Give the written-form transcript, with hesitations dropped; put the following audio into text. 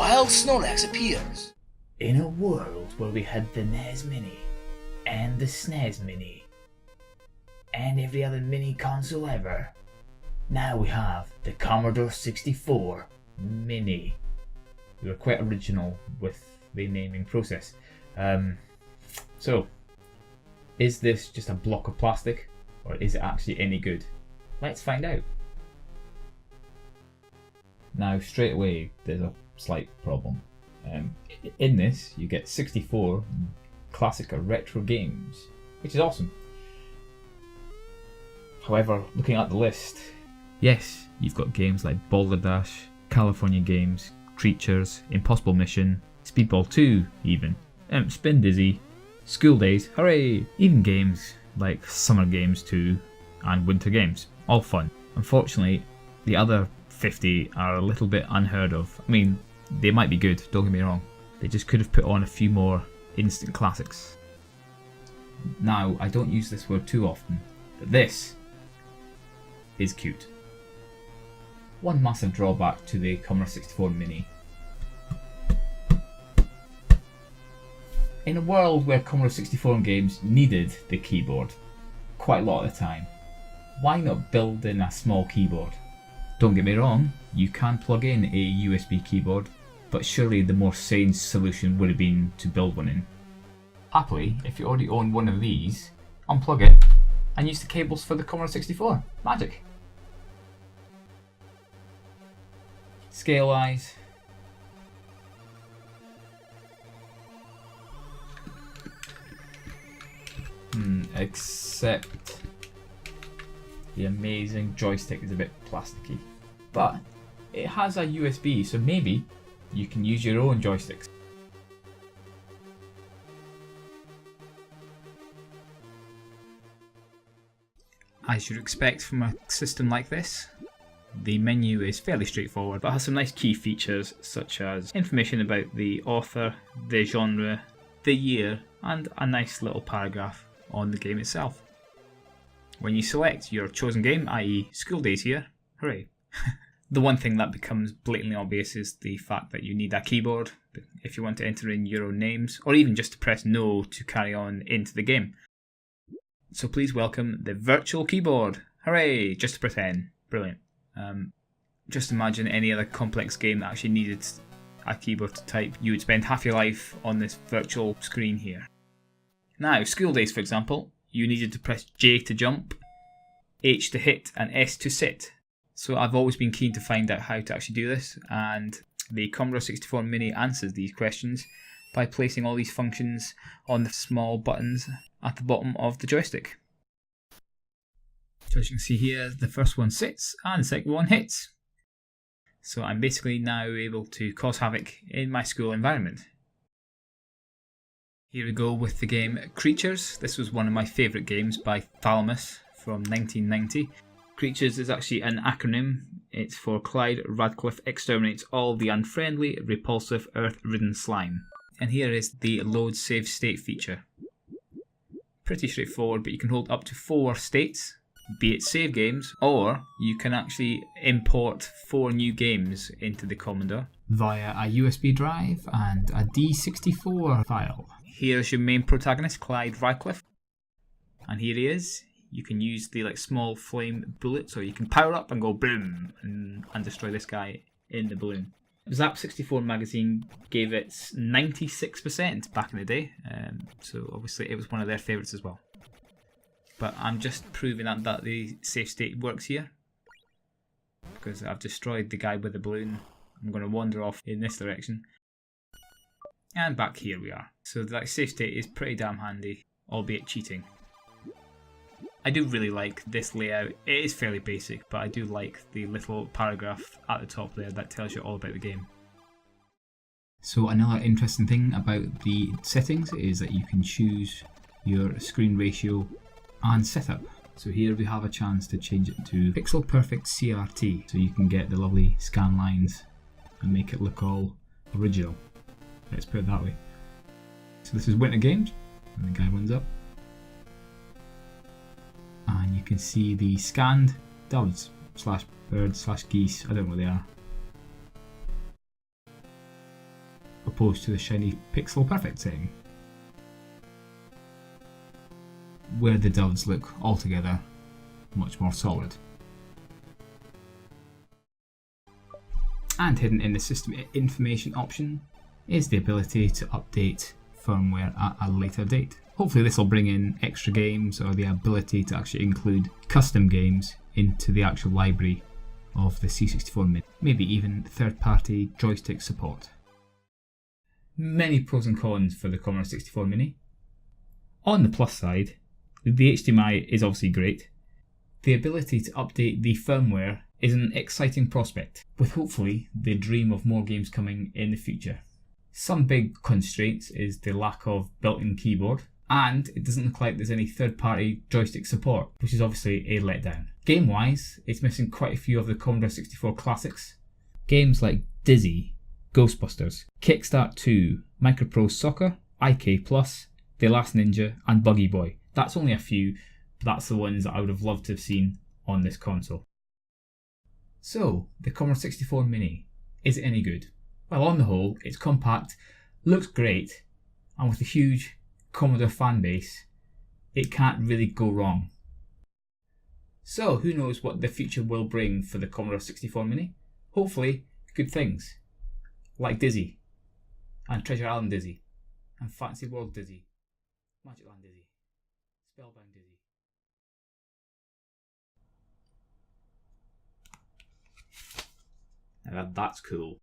wild Snorlax appears. In a world where we had the NES Mini, and the SNES Mini, and every other mini console ever, now we have the Commodore 64 Mini. We were quite original with the naming process. So, is this just a block of plastic, or is it actually any good? Let's find out. Now, straight away, there's a slight problem. In this, you get 64 classic or retro games, which is awesome. However, looking at the list, yes, you've got games like Balderdash, California Games, Creatures, Impossible Mission, Speedball 2 even, Spin Dizzy, School Days, hooray! Even games like Summer Games 2 and Winter Games, all fun. Unfortunately, the other 50 are a little bit unheard of. I mean, they might be good, don't get me wrong. They just could have put on a few more instant classics. Now, I don't use this word too often, but this is cute. One massive drawback to the Commodore 64 Mini. In a world where Commodore 64 games needed the keyboard quite a lot of the time, why not build in a small keyboard? Don't get me wrong, you can plug in a USB keyboard, but surely the more sane solution would have been to build one in. Happily, if you already own one of these, unplug it and use the cables for the Commodore 64. Magic! Scale eyes. Except the amazing joystick is a bit plasticky. But it has a USB, so maybe you can use your own joysticks. As you'd expect from a system like this, the menu is fairly straightforward, but has some nice key features such as information about the author, the genre, the year, and a nice little paragraph on the game itself. When you select your chosen game, i.e. School Days here, hooray. The one thing that becomes blatantly obvious is the fact that you need a keyboard if you want to enter in your own names, or even just to press no to carry on into the game. So please welcome the virtual keyboard. Hooray! Just to pretend. Brilliant. Just imagine any other complex game that actually needed a keyboard to type. You would spend half your life on this virtual screen here. Now, School Days, for example, you needed to press J to jump, H to hit, and S to sit. So I've always been keen to find out how to actually do this, and the Commodore 64 Mini answers these questions by placing all these functions on the small buttons at the bottom of the joystick. So as you can see here, the first one sits and the second one hits. So I'm basically now able to cause havoc in my school environment. Here we go with the game Creatures. This was one of my favourite games by Thalamus from 1990. Creatures is actually an acronym. It's for Clyde Radcliffe exterminates all the unfriendly, repulsive, earth-ridden slime. And here is the load save state feature. Pretty straightforward, but you can hold up to 4 states, be it save games, or you can actually import 4 new games into the Commodore via a USB drive and a D64 file. Here's your main protagonist, Clyde Radcliffe, and here he is. You can use the small flame bullets, or you can power up and go boom and destroy this guy in the balloon. Zap 64 magazine gave it 96% back in the day, so obviously it was one of their favourites as well. But I'm just proving that the save state works here, because I've destroyed the guy with the balloon. I'm going to wander off in this direction, and back here we are. So that save state is pretty damn handy, albeit cheating. I do really like this layout. It is fairly basic, but I do like the little paragraph at the top there that tells you all about the game. So another interesting thing about the settings is that you can choose your screen ratio and setup. So here we have a chance to change it to pixel perfect CRT, so you can get the lovely scan lines and make it look all original. Let's put it that way. So this is Winter Games, and the guy runs up. And you can see the scanned doves / birds / geese, I don't know what they are. opposed to the shiny pixel perfect setting, where the doves look altogether much more solid. And hidden in the system information option is the ability to update firmware at a later date. Hopefully this will bring in extra games or the ability to actually include custom games into the actual library of the C64 Mini. Maybe even third-party joystick support. Many pros and cons for the Commodore 64 Mini. On the plus side, the HDMI is obviously great. The ability to update the firmware is an exciting prospect, with hopefully the dream of more games coming in the future. Some big constraints is the lack of built-in keyboard, and it doesn't look like there's any third-party joystick support, which is obviously a letdown. Game-wise, it's missing quite a few of the Commodore 64 classics. Games like Dizzy, Ghostbusters, Kickstart 2, Micropro Soccer, IK+, The Last Ninja, and Buggy Boy. That's only a few, but that's the ones that I would have loved to have seen on this console. So, the Commodore 64 Mini, is it any good? Well, on the whole, it's compact, looks great, and with a huge Commodore fan base, it can't really go wrong. So, who knows what the future will bring for the Commodore 64 Mini? Hopefully, good things, like Dizzy, and Treasure Island Dizzy, and Fantasy World Dizzy, Magic Land Dizzy, Spellbound Dizzy. Now that's cool.